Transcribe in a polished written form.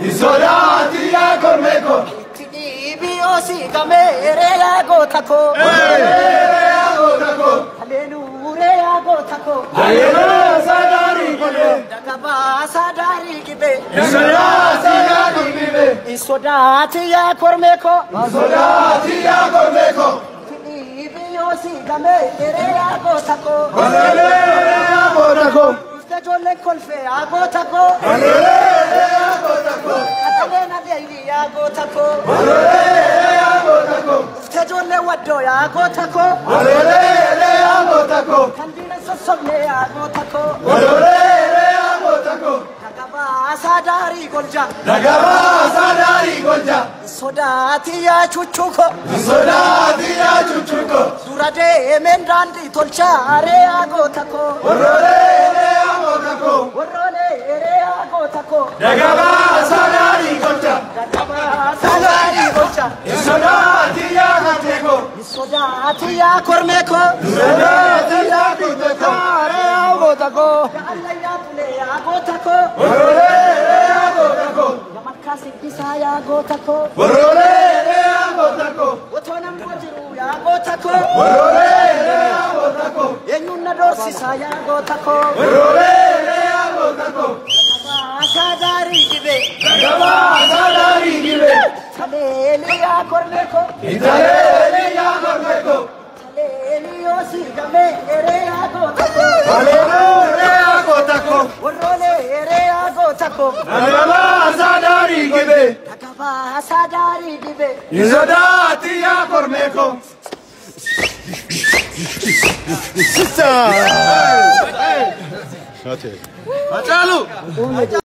Isolati ya kormeko. Tibiosi kamere ya gotako. Hallelujah ya gotako. Hallelujah sadari gibe. Dagaba sadari gibe. Isolati ya kormeko. Isodati ya kormeko. Isolati ya kormeko. Tibiosi kamere ya gotako. Hallelujah ya gotako. Jole kolfe ya gotako. Hallelujah ya gotako. Atalena devi ya gotako. Hallelujah ya gotako. Jole wado ya gotako. Hallelujah ya gotako. Kandina sosomne ya gotako. Hallelujah ya gotako. Dagaba sadari golja. Dagaba sadari golja. Sodati ya chuchuko. Isolati ya chuchuko. Surade mendandi tolchare ya gotako. Hallelujah ya gotako. Warole ere ya gotako. Dagaba sadari golja. Dagaba sadari golja. Isolati ya gotako. Sodati ya kormeko. Isolati ya gotako. Are ya gotako. Allah ya tule ya gotako. Hallelujah ya gotako. Yamakasi bisa ya gotako. Hallelujah ya gotako. Otona mwajiru ya gotako. Hallelujah ya gotako. Yenyuna dorsisa ya gotako. Hallelujah ya gotako. Sadari gibe. Dagaba sadari gibe. Saleli ya kormeko. Italeli ya kormeko. Saleli osi game ere ya gotako. Hallelujah ya gotako. Warole ere ya gotako. Dagaba sadari gibe. Dagaba sadari gibe. Isolati ya kormeko. Sister! Hey! Achalu!